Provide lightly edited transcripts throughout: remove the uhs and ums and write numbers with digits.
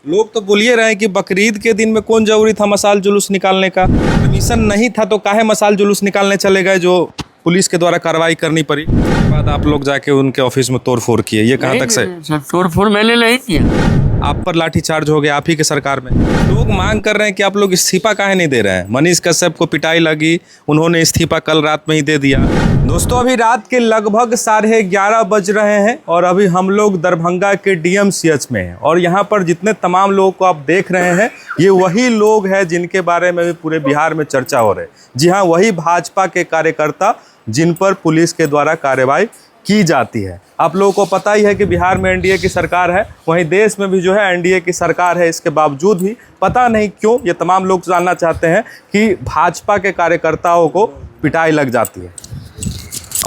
लोग तो बोलिए रहे हैं कि बकरीद के दिन में कौन जरूरी था मसाल जुलूस निकालने का। परमिशन नहीं था तो काहे मसाल जुलूस निकालने चले गए जो पुलिस के द्वारा कार्रवाई करनी पड़ी। उसके बाद आप लोग जाके उनके ऑफिस में तोड़फोड़ किए, ये कहाँ तक सही? सर तोड़फोड़ मैंने नहीं किया। आप पर लाठीचार्ज हो गया आप ही के सरकार में। लोग मांग कर रहे हैं कि आप लोग इस्तीफा काहे नहीं दे रहे हैं। मनीष कश्यप को पिटाई लगी, उन्होंने इस्तीफा कल रात में ही दे दिया। दोस्तों अभी रात के लगभग 11:30 बज रहे हैं और अभी हम लोग दरभंगा के DMCH में हैं और यहाँ पर जितने तमाम लोगों को आप देख रहे हैं ये वही लोग हैं जिनके बारे में भी पूरे बिहार में चर्चा हो रही है। जी हाँ, वही भाजपा के कार्यकर्ता जिन पर पुलिस के द्वारा कार्रवाई की जाती है। आप लोगों को पता ही है कि बिहार में NDA की सरकार है, वहीं देश में भी जो है NDA की सरकार है। इसके बावजूद भी पता नहीं क्यों ये तमाम लोग जानना चाहते हैं कि भाजपा के कार्यकर्ताओं को पिटाई लग जाती है।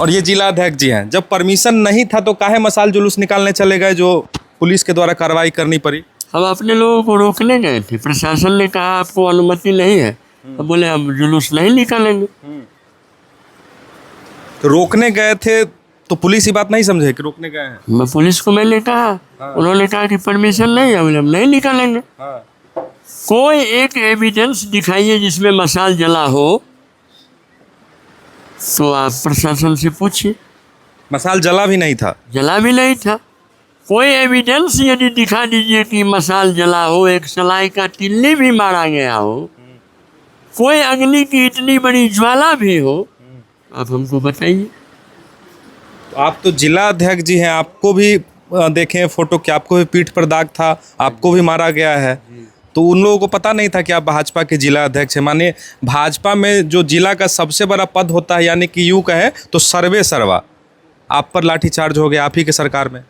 और ये जिला अध्यक्ष जी हैं, जब परमिशन नहीं था तो काहे मसाल जुलूस निकालने चले गए जो पुलिस के द्वारा कार्रवाई करनी पड़ी। हम अपने लोगों को रोकने गए थे, प्रशासन ने कहा आपको अनुमति नहीं है, तो बोले हम जुलूस नहीं निकालेंगे। तो रोकने गए थे तो पुलिस ही बात नहीं समझे कि रोकने गए हैं। मैं पुलिस को मैंने कहा, उन्होंने कहा कि परमिशन नहीं है, बोले हम नहीं निकालेंगे। कोई एक एविडेंस दिखाइए जिसमें मसाल जला हो तो आप प्रशासन से पूछिए। मसाल जला भी नहीं था। जला भी नहीं था। कोई एविडेंस यदि दिखा दीजिए कि मसाल जला हो, एक सलाई का तिल्ली भी मारा गया हो, कोई अग्नि की इतनी बड़ी ज्वाला भी हो, आप हमको बताइए। आप तो जिला अध्यक्ष जी हैं, आपको भी देखें फोटो कि आपको भी पीठ पर दाग था, आपको भी मारा गया है। तो उन लोगों को पता नहीं था कि आप भाजपा के जिला अध्यक्ष हैं। माने भाजपा में जो जिला का सबसे बड़ा पद होता है, यानी कि यूँ कहें तो सर्वे सर्वा, आप पर लाठीचार्ज हो गया आप ही के सरकार में।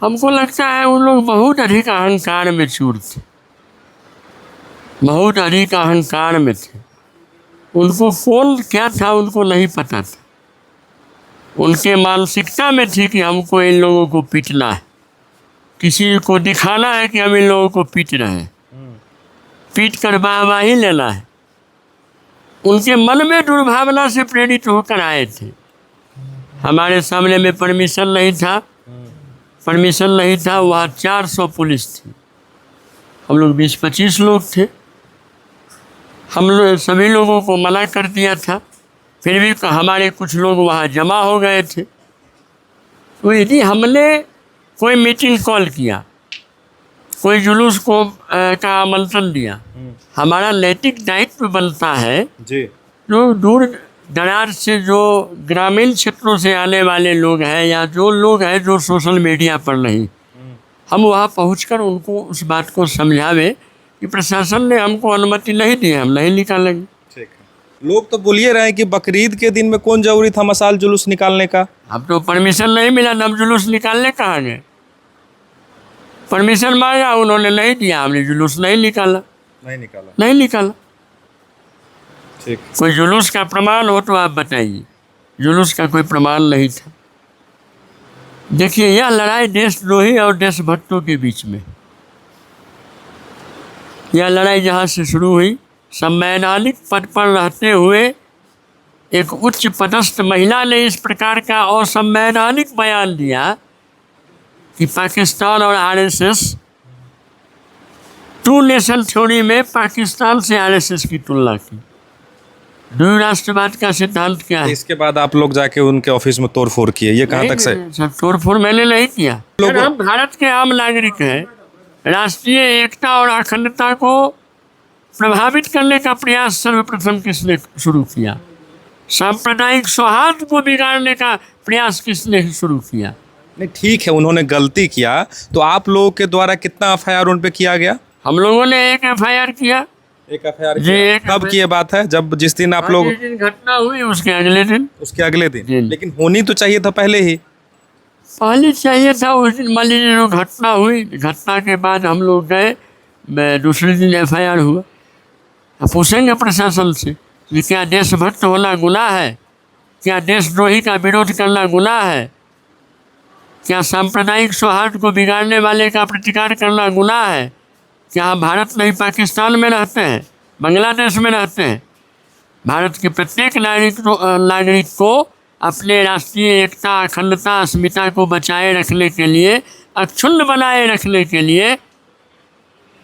हमको लगता है उन लोग बहुत अधिक अहंकार में चूर थे, बहुत अधिक अहंकार में थे। उनको कौन क्या था उनको नहीं पता था। उनके मानसिकता में थी कि हमको इन लोगों को पीटना है, किसी को दिखाना है कि हम इन लोगों को पीट रहे हैं, पीट कर वाहवाही लेना है। उनके मन में दुर्भावना से प्रेरित होकर आए थे। हमारे सामने में परमिशन नहीं था, परमिशन नहीं था। वहाँ 400 पुलिस थी, हम लोग 20-25 लोग थे। हम लोग सभी लोगों को मना कर दिया था, फिर भी हमारे कुछ लोग वहाँ जमा हो गए थे। तो यदि हमने कोई मीटिंग कॉल किया, कोई जुलूस को का आमंत्रण दिया, हमारा नैतिक दायित्व बनता है जी। जो दूर दराज से जो ग्रामीण क्षेत्रों से आने वाले लोग हैं या जो लोग हैं जो सोशल मीडिया पर नहीं, हम वहाँ पहुंचकर उनको उस बात को समझावे कि प्रशासन ने हमको अनुमति नहीं दी है, हम नहीं निकालेंगे। ठीक है। लोग तो बोलिए रहे हैं कि बकरीद के दिन में कौन जरूरी था मसाल जुलूस निकालने का। अब तो परमिशन नहीं मिला, हम जुलूस निकालने कहाँ गए। परमिशन मांगा, उन्होंने नहीं दिया, हमने जुलूस नहीं निकाला। नहीं निकाला। ठीक। कोई जुलूस का प्रमाण हो तो आप बताइए। जुलूस का कोई प्रमाण नहीं था। देखिए यह लड़ाई देशद्रोही और देशभक्तों के बीच में, यह लड़ाई जहाँ से शुरू हुई, संवैधानिक पद पर रहते हुए एक उच्च पदस्थ महिला ने इस प्रकार का असंवैधानिक बयान दिया कि पाकिस्तान और RSS, टू नेशन थ्योरी में पाकिस्तान से RSS की तुलना की। द्वि राष्ट्रवाद का सिद्धांत क्या है। इसके बाद आप लोग जाके उनके ऑफिस में तोड़फोड़ किए, ये कहाँ तक सही? सर तोड़फोड़ मैंने नहीं किया। हम भारत के आम नागरिक हैं। राष्ट्रीय एकता और अखंडता को प्रभावित करने का प्रयास सर्वप्रथम किसने शुरू किया? सांप्रदायिक सौहार्द को बिगाड़ने का प्रयास किसने शुरू किया? नहीं ठीक है, उन्होंने गलती किया, तो आप लोगों के द्वारा कितना FIR उन पे किया गया? हम लोगों ने एक FIR किया। एक FIR जी, एक कब की ये बात है? जब जिस दिन आप लोग, जिस दिन घटना हुई उसके अगले दिन। उसके अगले दिन। लेकिन होनी तो चाहिए था पहले ही। पहले चाहिए था उस दिन। मान लीजिए जो घटना हुई, घटना के बाद हम लोग गए, दूसरे दिन FIR हुआ। अब पूछेंगे प्रशासन से कि क्या देशभक्त होना गुनाह है? क्या देशद्रोही का विरोध करना गुनाह है? क्या सांप्रदायिक सौहार्द को बिगाड़ने वाले का प्रतिकार करना गुनाह है? क्या हम भारत नहीं पाकिस्तान में रहते हैं, बांग्लादेश में रहते हैं? भारत के प्रत्येक नागरिक को अपने राष्ट्रीय एकता, अखंडता, अस्मिता को बचाए रखने के लिए, अक्षुण्ण बनाए रखने के लिए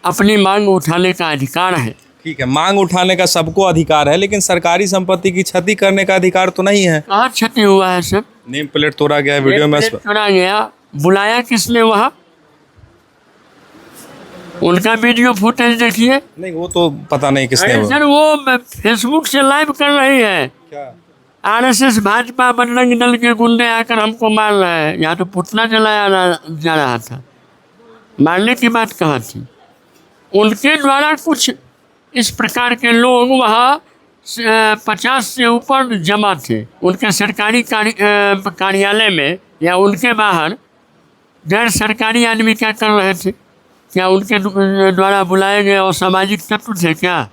अपनी मांग उठाने का अधिकार है। ठीक है, मांग उठाने का सबको अधिकार है, लेकिन सरकारी संपत्ति की क्षति करने का अधिकार तो नहीं है। कहाँ क्षति हुआ है सर? नेम प्लेट तोड़ा गया है, वीडियो में चुरा गया, बुलाया किसने वहाँ? उनका वीडियो फुटेज देखिए। नहीं, वो तो पता नहीं किसने अरे सर, वो फेसबुक से लाइव कर रही है। क्या आरएसएस भाजपा बजरंग दल के गुंडे आकर हमको मार रहे हैं। यहाँ तो पुतला जलाया जा रहा था, मारने की बात कहाँ थी? उनके द्वारा कुछ इस प्रकार के लोग वहाँ 50 से ऊपर जमा थे। उनके सरकारी कार्यालय में या उनके बाहर गैर सरकारी आदमी क्या कर रहे थे? क्या उनके द्वारा बुलाए गए और सामाजिक तत्व थे क्या?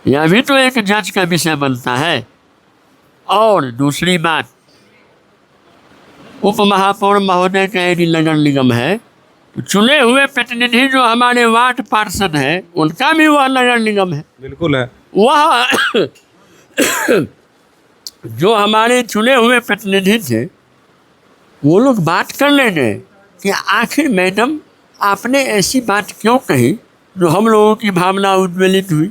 यह भी तो एक जांच का विषय बनता है। और दूसरी बात, उप महापौर महोदय का यदि नगर निगम है, चुने हुए प्रतिनिधि जो हमारे वार्ड पार्षद हैं, उनका भी वह नगर निगम है। बिल्कुल है। वह जो हमारे चुने हुए प्रतिनिधि थे, वो लोग बात कर लेंगे कि आखिर मैडम आपने ऐसी बात क्यों कही जो हम लोगों की भावना उद्वेलित हुई।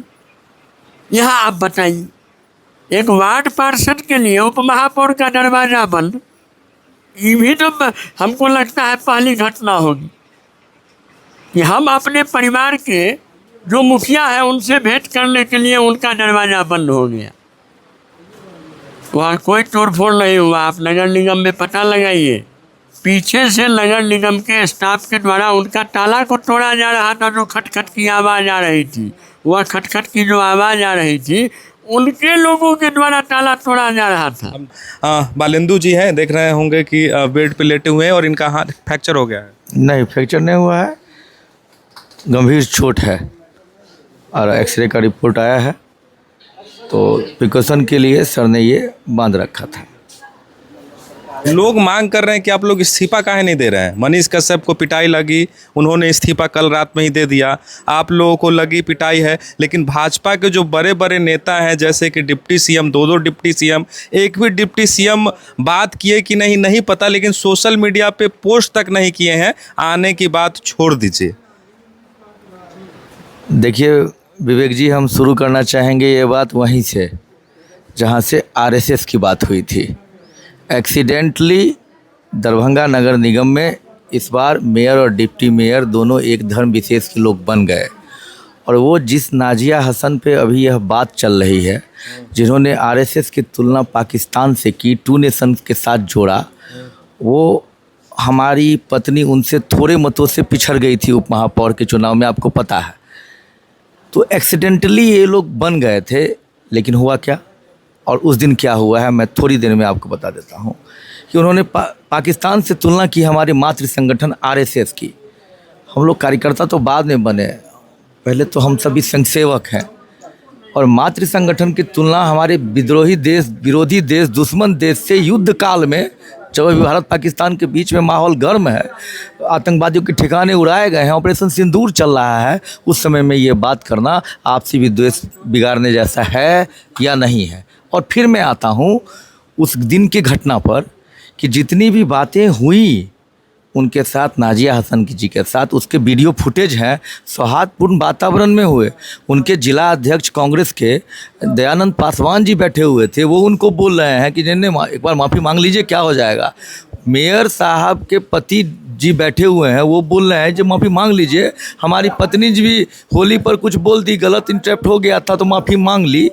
यहाँ आप बताइए, एक वार्ड पार्षद के लिए उप महापौर का दरवाज़ा बंद, ये भी तो हमको लगता है पहली घटना होगी कि हम अपने परिवार के जो मुखिया है उनसे भेंट करने के लिए उनका दरवाज़ा बंद हो गया। वहाँ कोई तोड़फोड़ नहीं हुआ। आप नगर निगम में पता लगाइए, पीछे से नगर निगम के स्टाफ के द्वारा उनका ताला को तोड़ा जा रहा था। जो खटखट की आवाज़ आ रही थी, वह खटखट की जो आवाज़ आ रही थी, उनके लोगों के द्वारा ताला तोड़ा जा रहा था। बालेंदु जी हैं, देख रहे होंगे कि बेड पे लेटे हुए हैं और इनका हाथ फ्रैक्चर हो गया है। नहीं, फ्रैक्चर नहीं हुआ है, गंभीर चोट है और एक्सरे का रिपोर्ट आया है। तो प्रिकॉशन के लिए सर ने ये बांध रखा था। लोग मांग कर रहे हैं कि आप लोग इस्तीफा काहे नहीं दे रहे हैं। मनीष कश्यप को पिटाई लगी, उन्होंने इस्तीफा कल रात में ही दे दिया। आप लोगों को लगी पिटाई है, लेकिन भाजपा के जो बड़े बड़े नेता हैं, जैसे कि डिप्टी सीएम, दो डिप्टी सीएम, एक भी डिप्टी सीएम बात किए कि नहीं पता, लेकिन सोशल मीडिया पे पोस्ट तक नहीं किए हैं। आने की बात छोड़ दीजिए। देखिए विवेक जी, हम शुरू करना चाहेंगे ये बात वहीं से जहाँ से आरएसएस की बात हुई थी। एक्सीडेंटली दरभंगा नगर निगम में इस बार मेयर और डिप्टी मेयर दोनों एक धर्म विशेष के लोग बन गए। और वो जिस नाजिया हसन पे अभी यह बात चल रही है, जिन्होंने आरएसएस की तुलना पाकिस्तान से की, 2 नेशन के साथ जोड़ा, वो हमारी पत्नी उनसे थोड़े मतों से पिछड़ गई थी उप महापौर के चुनाव में, आपको पता है। तो एक्सीडेंटली ये लोग बन गए थे, लेकिन हुआ क्या और उस दिन क्या हुआ है मैं थोड़ी देर में आपको बता देता हूँ। कि उन्होंने पाकिस्तान से तुलना की हमारे मातृ संगठन आरएसएस की। हम लोग कार्यकर्ता तो बाद में बने, पहले तो हम सभी संघसेवक हैं। और मातृ संगठन की तुलना हमारे विद्रोही देश, विरोधी देश, दुश्मन देश से युद्ध काल में, जब भारत पाकिस्तान के बीच में माहौल गर्म है, आतंकवादियों के ठिकाने उड़ाए गए हैं, ऑपरेशन सिंदूर चल रहा है, उस समय में ये बात करना आपसी विद्वेष बिगाड़ने जैसा है या नहीं है। और फिर मैं आता हूँ उस दिन की घटना पर कि जितनी भी बातें हुई उनके साथ, नाजिया हसन जी के साथ, उसके वीडियो फुटेज हैं, सौहार्दपूर्ण वातावरण में हुए। उनके जिला अध्यक्ष कांग्रेस के दयानंद पासवान जी बैठे हुए थे, वो उनको बोल रहे हैं कि जिन्हें एक बार माफ़ी मांग लीजिए, क्या हो जाएगा। मेयर साहब के पति जी बैठे हुए हैं, वो बोल रहे हैं जो माफ़ी मांग लीजिए। हमारी पत्नी जी भी होली पर कुछ बोल दी, गलत इंटरप्ट हो गया था तो माफ़ी मांग ली।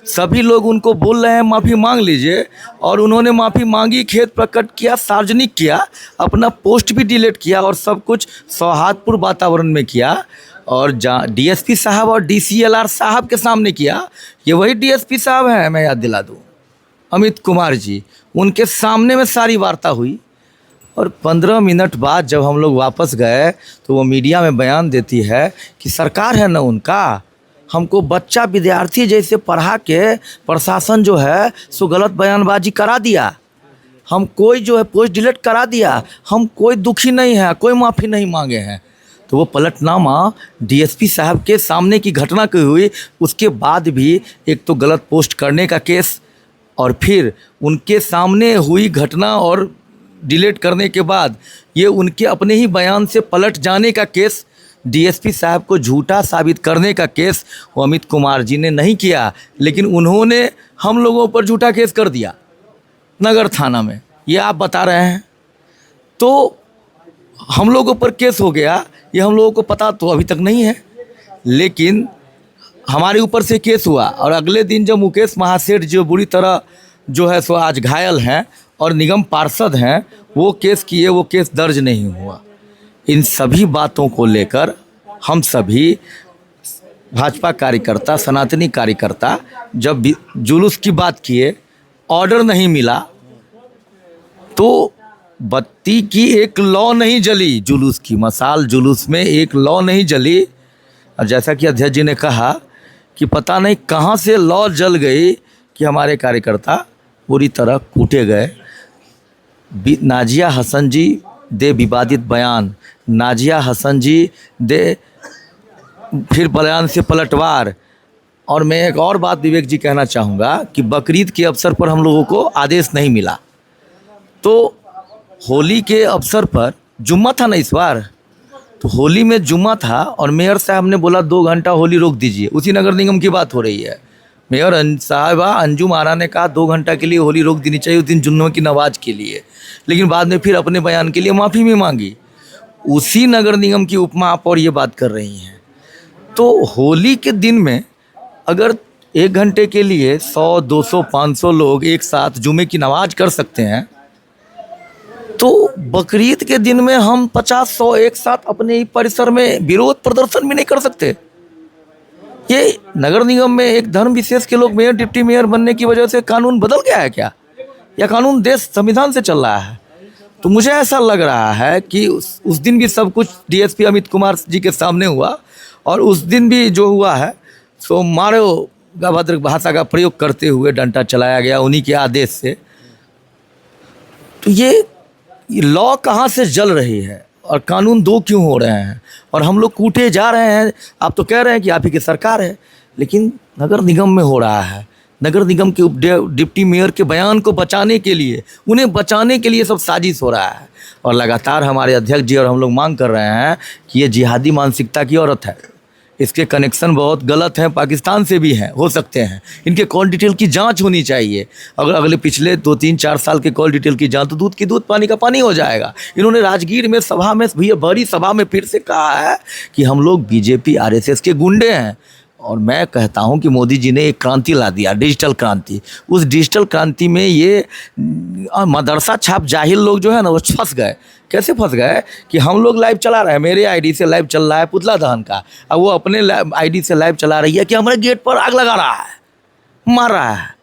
सभी लोग उनको बोल रहे हैं माफ़ी मांग लीजिए, और उन्होंने माफ़ी मांगी, खेद प्रकट किया, सार्वजनिक किया, अपना पोस्ट भी डिलीट किया और सब कुछ सौहार्दपूर्ण वातावरण में किया। और डीएसपी साहब और डीसीएलआर साहब के सामने किया। ये वही डीएसपी साहब हैं, मैं याद दिला दूँ, अमित कुमार जी, उनके सामने में सारी वार्ता हुई। और 15 मिनट बाद जब हम लोग वापस गए तो वो मीडिया में बयान देती है कि सरकार है ना उनका, हमको बच्चा विद्यार्थी जैसे पढ़ा के प्रशासन जो है सो गलत बयानबाजी करा दिया, हम कोई जो है पोस्ट डिलीट करा दिया, हम कोई दुखी नहीं है, कोई माफ़ी नहीं मांगे हैं। तो वो पलटनामा डीएसपी साहब के सामने की घटना की हुई। उसके बाद भी एक तो गलत पोस्ट करने का केस, और फिर उनके सामने हुई घटना और डिलीट करने के बाद ये उनके अपने ही बयान से पलट जाने का केस, डीएसपी साहब को झूठा साबित करने का केस वो अमित कुमार जी ने नहीं किया, लेकिन उन्होंने हम लोगों पर झूठा केस कर दिया नगर थाना में, ये आप बता रहे हैं। तो हम लोगों पर केस हो गया, ये हम लोगों को पता तो अभी तक नहीं है, लेकिन हमारे ऊपर से केस हुआ। और अगले दिन जब मुकेश महासेठ जो बुरी तरह जो है सो आज घायल हैं और निगम पार्षद हैं, वो केस किए, वो केस दर्ज नहीं हुआ। इन सभी बातों को लेकर हम सभी भाजपा कार्यकर्ता, सनातनी कार्यकर्ता जब भी जुलूस की बात किए, ऑर्डर नहीं मिला, तो बत्ती की एक लौ नहीं जली, जुलूस की मसाल जुलूस में एक लौ नहीं जली। और जैसा कि अध्यक्ष जी ने कहा कि पता नहीं कहाँ से लौ जल गई कि हमारे कार्यकर्ता पूरी तरह कूटे गए। नाजिया हसन जी दे विवादित बयान, नाजिया हसन जी दे फिर बयान से पलटवार। और मैं एक और बात विवेक जी कहना चाहूँगा कि बकरीद के अवसर पर हम लोगों को आदेश नहीं मिला, तो होली के अवसर पर जुम्मा था ना इस बार, तो होली में जुम्मा था और मेयर साहब ने बोला 2 घंटा होली रोक दीजिए। उसी नगर निगम की बात हो रही है। मेयर साहिबा अंजुम आरा ने कहा 2 घंटा के लिए होली रोक देनी चाहिए उस दिन जुम्मे की नमाज के लिए, लेकिन बाद में फिर अपने बयान के लिए माफ़ी भी मांगी। उसी नगर निगम की उपमा आप और ये बात कर रही हैं। तो होली के दिन में अगर 1 घंटे के लिए 100, 200, 500 लोग एक साथ जुम्मे की नमाज कर सकते हैं, तो बकरीद के दिन में हम 50-100 एक साथ अपने ही परिसर में विरोध प्रदर्शन भी नहीं कर सकते। ये नगर निगम में एक धर्म विशेष के लोग मेयर, डिप्टी मेयर बनने की वजह से कानून बदल गया है क्या, या कानून देश संविधान से चल रहा है? तो मुझे ऐसा लग रहा है कि उस दिन भी सब कुछ डीएसपी अमित कुमार जी के सामने हुआ, और उस दिन भी जो हुआ है सो मारो अभद्र भाषा का प्रयोग करते हुए डंडा चलाया गया उन्हीं के आदेश से। तो ये लॉ कहाँ से जल रही है और कानून 2 क्यों हो रहे हैं, और हम लोग कूटे जा रहे हैं। आप तो कह रहे हैं कि आप ही की सरकार है, लेकिन नगर निगम में हो रहा है। नगर निगम के डिप्टी मेयर के बयान को बचाने के लिए, उन्हें बचाने के लिए सब साजिश हो रहा है। और लगातार हमारे अध्यक्ष जी और हम लोग मांग कर रहे हैं कि ये जिहादी मानसिकता की औरत है, इसके कनेक्शन बहुत गलत हैं, पाकिस्तान से भी हैं, हो सकते हैं। इनके कॉल डिटेल की जांच होनी चाहिए। अगर अगले पिछले 2-3-4 साल के कॉल डिटेल की जांच, तो दूध की दूध पानी का पानी हो जाएगा। इन्होंने राजगीर में सभा में, बड़ी सभा में फिर से कहा है कि हम लोग बीजेपी आरएसएस के गुंडे हैं। और मैं कहता हूं कि मोदी जी ने एक क्रांति ला दिया, डिजिटल क्रांति। उस डिजिटल क्रांति में ये मदरसा छाप जाहिल लोग जो है ना, वो फंस गए। कैसे फंस गए कि हम लोग लाइव चला रहे हैं, मेरे आईडी से लाइव चल रहा है पुतला दहन का, अब वो अपने आईडी से लाइव चला रही है कि हमारे गेट पर आग लगा रहा है, मार रहा है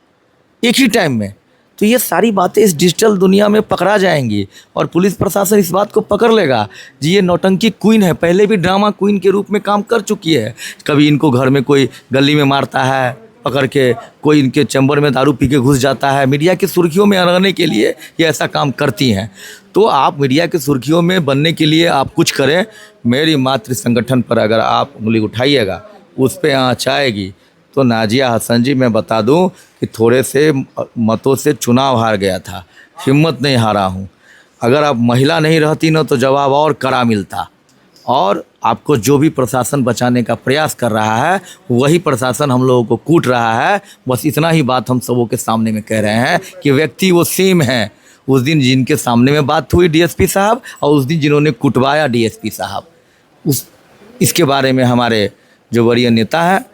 एक ही टाइम में। तो ये सारी बातें इस डिजिटल दुनिया में पकड़ा जाएंगी और पुलिस प्रशासन इस बात को पकड़ लेगा। जी ये नौटंकी क्वीन है, पहले भी ड्रामा क्वीन के रूप में काम कर चुकी है। कभी इनको घर में कोई गली में मारता है पकड़ के, कोई इनके चैम्बर में दारू पी के घुस जाता है। मीडिया की सुर्खियों में रहने के लिए ये ऐसा काम करती हैं। तो आप मीडिया की सुर्खियों में बनने के लिए आप कुछ करें, मेरी मातृ संगठन पर अगर आप उंगली उठाइएगा, उस पर आँच आएगी। तो नाजिया हसन जी, मैं बता दूं कि थोड़े से मतों से चुनाव हार गया था, हिम्मत नहीं हारा हूं। अगर आप महिला नहीं रहती ना, तो जवाब और कड़ा मिलता। और आपको जो भी प्रशासन बचाने का प्रयास कर रहा है, वही प्रशासन हम लोगों को कूट रहा है। बस इतना ही बात हम सबों के सामने में कह रहे हैं कि व्यक्ति वो सेम है। उस दिन जिनके सामने में बात हुई डीएसपी साहब, और उस दिन जिन्होंने कुटवाया डीएसपी साहब, इसके बारे में हमारे जो वरीय नेता हैं,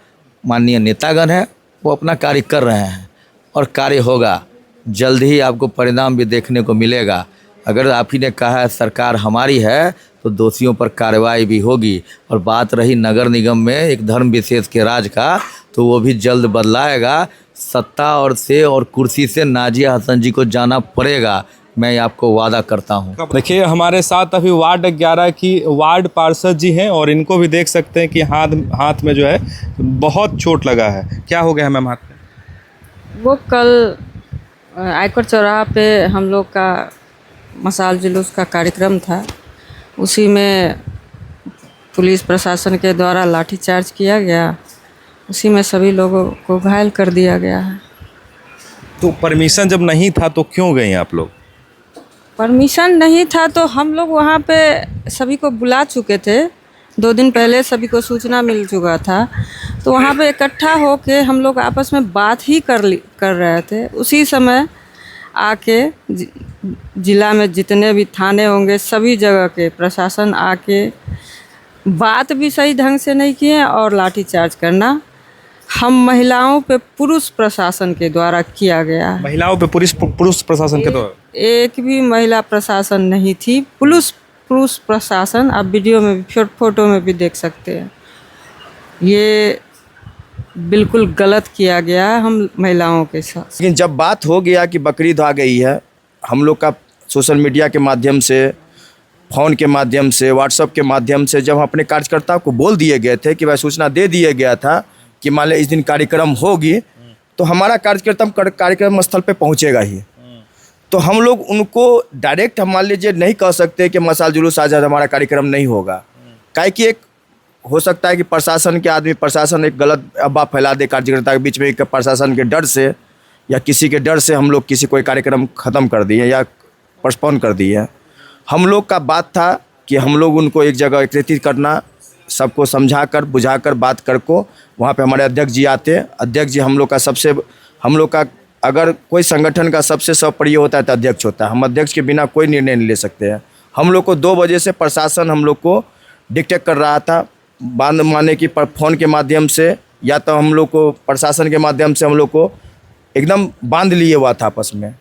माननीय नेतागण हैं, वो अपना कार्य कर रहे हैं और कार्य होगा। जल्द ही आपको परिणाम भी देखने को मिलेगा। अगर आप ही ने कहा है सरकार हमारी है, तो दोषियों पर कार्रवाई भी होगी। और बात रही नगर निगम में एक धर्म विशेष के राज का, तो वो भी जल्द बदलाएगा। सत्ता और कुर्सी से नाजिया हसन जी को जाना पड़ेगा, मैं आपको वादा करता हूं। देखिए हमारे साथ अभी वार्ड 11 की वार्ड पार्षद जी हैं और इनको भी देख सकते हैं कि हाथ में जो है बहुत चोट लगा है। क्या हो गया है मैम हाथ में? वो कल आयकर चौराहा पे हम लोग का मसाल जुलूस का कार्यक्रम था, उसी में पुलिस प्रशासन के द्वारा लाठीचार्ज किया गया, उसी में सभी लोगों को घायल कर दिया गया है। तो परमिशन जब नहीं था तो क्यों गए आप लोग? परमिशन नहीं था तो हम लोग वहाँ पे सभी को बुला चुके थे, 2 दिन पहले सभी को सूचना मिल चुका था। तो वहाँ पे इकट्ठा होके हम लोग आपस में बात ही कर रहे थे। उसी समय आके जिला में जितने भी थाने होंगे सभी जगह के प्रशासन आके बात भी सही ढंग से नहीं किए और लाठीचार्ज करना हम महिलाओं पे पुरुष प्रशासन के द्वारा किया गया। महिलाओं पे पुरुष प्रशासन के द्वारा एक भी महिला प्रशासन नहीं थी, पुरुष प्रशासन। आप वीडियो में भी फोटो में भी देख सकते हैं। ये बिल्कुल गलत किया गया है हम महिलाओं के साथ। लेकिन जब बात हो गया कि बकरीद आ गई है, हम लोग का सोशल मीडिया के माध्यम से, फ़ोन के माध्यम से, व्हाट्सएप के माध्यम से जब हम अपने कार्यकर्ताओं को बोल दिए गए थे कि भाई सूचना दे दिया गया था कि मान लो इस दिन कार्यक्रम होगी, तो हमारा कार्यक्रम स्थल पे पहुंचेगा ही। तो हम लोग उनको डायरेक्ट हम मान लीजिए नहीं कह सकते कि मशाल जुलूस आज हमारा कार्यक्रम नहीं होगा। काहे कि एक हो सकता है कि प्रशासन एक गलत अफवाह फैला दे कार्यकर्ता के बीच में, एक प्रशासन के डर से या किसी के डर से हम लोग कोई कार्यक्रम ख़त्म कर दिए या पोस्टपोन कर दिए। हम लोग का बात था कि हम लोग उनको एक जगह एकत्रित करना, सबको समझाकर बुझाकर बात कर को वहाँ पे हमारे अध्यक्ष जी आते। अध्यक्ष जी हम लोग का अगर कोई संगठन का सबसे सर्वप्रिय होता है तो अध्यक्ष होता है। हम अध्यक्ष के बिना कोई निर्णय नहीं ले सकते हैं। हम लोग को 2 बजे से प्रशासन हम लोग को डिक्टेट कर रहा था, बांध माने की फ़ोन के माध्यम से या तो हम लोग को प्रशासन के माध्यम से हम लोग को एकदम बांध लिए हुआ था आपस में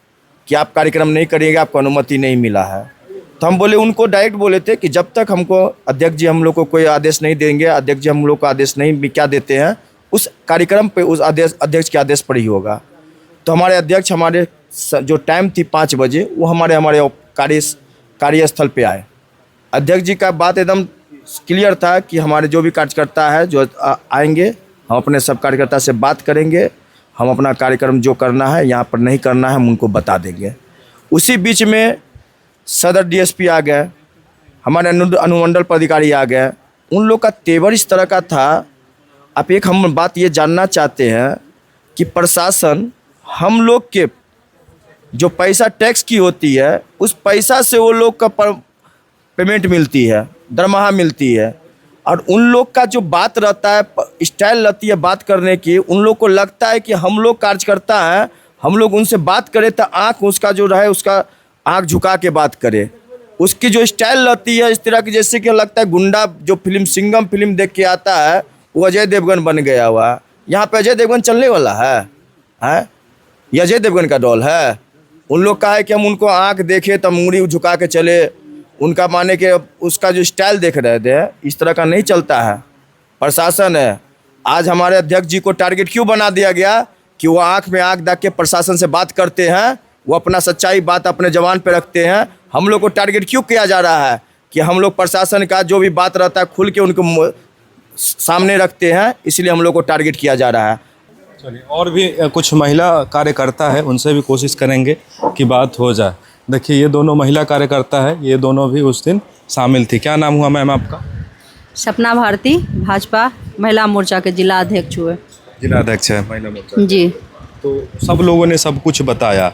कि आप कार्यक्रम नहीं करिएगा, आपको अनुमति नहीं मिला है। तो हम बोले, उनको डायरेक्ट बोले थे कि जब तक हमको अध्यक्ष जी हम लोग को कोई आदेश नहीं देंगे, अध्यक्ष जी हम लोग को आदेश नहीं क्या देते हैं, उस कार्यक्रम पे उस अध्यक्ष के आदेश पर ही होगा। तो हमारे अध्यक्ष हमारे जो टाइम थी 5 बजे वो हमारे कार्यस्थल पे आए। अध्यक्ष जी का बात एकदम क्लियर था कि हमारे जो भी कार्यकर्ता है जो आएंगे, हम अपने सब कार्यकर्ता से बात करेंगे, हम अपना कार्यक्रम जो करना है यहाँ पर नहीं करना है हम उनको बता देंगे। उसी बीच में सदर डीएसपी आ गए, हमारे अनुमंडल पदाधिकारी आ गए। उन लोग का तेवर इस तरह का था। आप एक हम बात ये जानना चाहते हैं कि प्रशासन हम लोग के जो पैसा टैक्स की होती है उस पैसा से वो लोग का पेमेंट मिलती है, दरमाहा मिलती है, और उन लोग का जो बात रहता है, स्टाइल रहती है बात करने की, उन लोग को लगता है कि हम लोग कार्यकर्ता हैं, हम लोग उनसे बात करें तो आँख उसका जो रहे उसका आँख झुका के बात करे। उसकी जो स्टाइल रहती है इस तरह की, जैसे कि लगता है गुंडा जो फिल्म सिंघम फिल्म देख के आता है वो अजय देवगन बन गया हुआ। यहाँ पे अजय देवगन चलने वाला है ये अजय देवगन का डॉल है। उन लोग का है कि हम उनको आँख देखे तो मुड़ी झुका के चले, उनका माने कि उसका जो स्टाइल देख रहे थे इस तरह का नहीं चलता है। प्रशासन है, आज हमारे अध्यक्ष जी को टारगेट क्यों बना दिया गया कि वो आँख में आँख देख के प्रशासन से बात करते हैं, वो अपना सच्चाई बात अपने जवान पे रखते हैं। हम लोग को टारगेट क्यों किया जा रहा है कि हम लोग प्रशासन का जो भी बात रहता है खुल के उनको सामने रखते हैं, इसलिए हम लोग को टारगेट किया जा रहा है। चलिए, और भी कुछ महिला कार्यकर्ता है, उनसे भी कोशिश करेंगे कि बात हो जाए। देखिए, ये दोनों महिला कार्यकर्ता है, ये दोनों भी उस दिन शामिल थी। क्या नाम हुआ मैम आपका? सपना भारती, भाजपा महिला मोर्चा के जिला अध्यक्ष हुए। जिला अध्यक्ष है महिला मोर्चा। जी, तो सब लोगों ने सब कुछ बताया,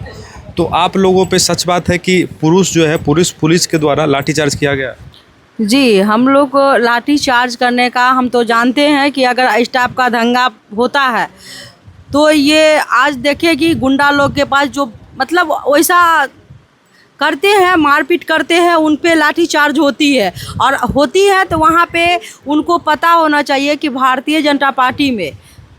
तो आप लोगों पे सच बात है कि पुरुष जो है पुलिस के द्वारा लाठीचार्ज किया गया? जी, हम लोग को लाठी चार्ज करने का हम तो जानते हैं कि अगर स्टाफ का दंगा होता है तो ये आज देखिए कि गुंडा लोग के पास जो मतलब वैसा करते हैं, मारपीट करते हैं, उन पे लाठी चार्ज होती है। और होती है तो वहाँ पे उनको पता होना चाहिए कि भारतीय जनता पार्टी में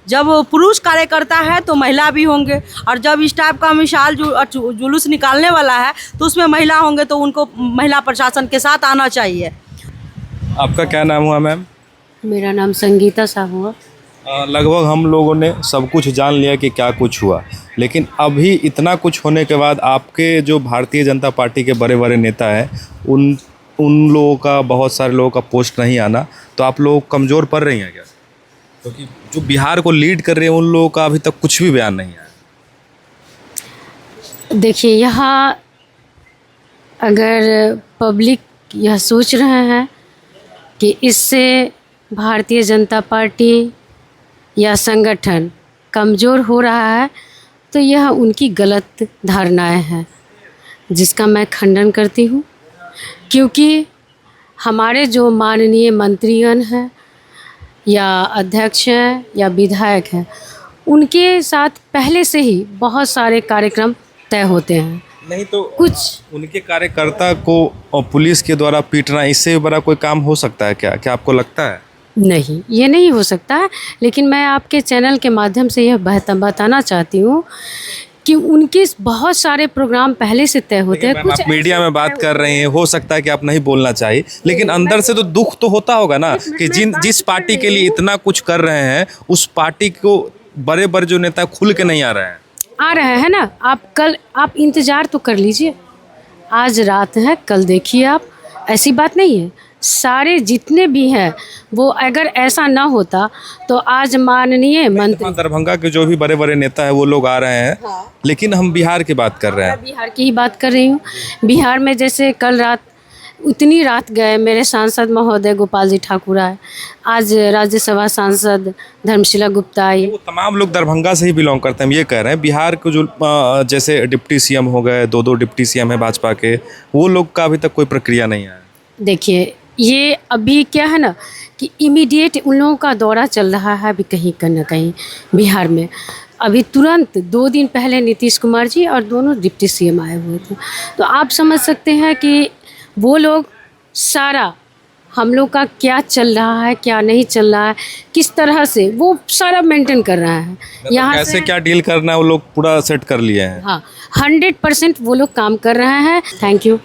जब पुरुष कार्यकर्ता है तो महिला भी होंगे, और जब स्टाफ का मिसाल जुलूस निकालने वाला है तो उसमें महिला होंगे, तो उनको महिला प्रशासन के साथ आना चाहिए। आपका क्या नाम हुआ मैम? मेरा नाम संगीता साहू हुआ। लगभग हम लोगों ने सब कुछ जान लिया कि क्या कुछ हुआ, लेकिन अभी इतना कुछ होने के बाद आपके जो भारतीय जनता पार्टी के बड़े बड़े नेता हैं उन लोगों का, बहुत सारे लोगों का पोस्ट नहीं आना, तो आप लोग कमज़ोर पड़ रही हैं क्या? क्योंकि जो बिहार को लीड कर रहे हैं उन लोगों का अभी तक कुछ भी बयान नहीं आया। देखिए, यहाँ अगर पब्लिक यह सोच रहे हैं कि इससे भारतीय जनता पार्टी या संगठन कमज़ोर हो रहा है, तो यह उनकी गलत धारणाएं हैं, जिसका मैं खंडन करती हूँ। क्योंकि हमारे जो माननीय मंत्रीगण हैं या अध्यक्ष हैं या विधायक हैं, उनके साथ पहले से ही बहुत सारे कार्यक्रम तय होते हैं। नहीं तो कुछ उनके कार्यकर्ता को और पुलिस के द्वारा पीटना, इससे बड़ा कोई काम हो सकता है क्या? क्या आपको लगता है? नहीं, ये नहीं हो सकता है। लेकिन मैं आपके चैनल के माध्यम से यह बताना चाहती हूँ कि उनके बहुत सारे प्रोग्राम पहले से तय होते हैं। मैम, आप मीडिया में बात कर रहे हैं, हो सकता है कि आप नहीं बोलना चाहिए, लेकिन अंदर से तो दुख तो होता होगा ना कि जिस पार्टी के लिए इतना कुछ कर रहे हैं, उस पार्टी को बड़े बड़े जो नेता खुल के नहीं आ रहे हैं। आ रहे हैं ना। आप इंतज़ार तो कर लीजिए। आज रात है, कल देखिए आप। ऐसी बात नहीं है। सारे जितने भी हैं वो अगर ऐसा ना होता तो आज माननीय मंत्री दरभंगा के जो भी बड़े बड़े नेता है वो लोग आ रहे हैं। लेकिन हम बिहार की बात कर रहे हैं। मैं बिहार की ही बात कर रही हूँ। बिहार में जैसे कल रात उतनी रात गए मेरे सांसद महोदय गोपाल जी ठाकुर आए, आज राज्यसभा सांसद धर्मशिला गुप्ता आई। वो तमाम लोग दरभंगा से ही बिलोंग करते हैं। हम ये कह रहे हैं बिहार के जो जैसे डिप्टी सीएम हो गए, दो डिप्टी सीएम है भाजपा के, वो लोग का अभी तक कोई प्रक्रिया नहीं है। देखिए, ये अभी क्या है ना कि इमीडिएट उन लोगों का दौरा चल रहा है अभी कहीं ना कहीं बिहार में। अभी तुरंत 2 दिन पहले नीतीश कुमार जी और दोनों डिप्टी सीएम आए हुए थे। तो आप समझ सकते हैं कि वो लोग सारा हम लोग का क्या चल रहा है, क्या नहीं चल रहा है, किस तरह से वो सारा मेंटेन कर रहा है। यहाँ कैसे से क्या डील करना है वो लोग पूरा सेट कर लिए हैं। हाँ, 100% वो लोग काम कर रहे हैं। Thank you.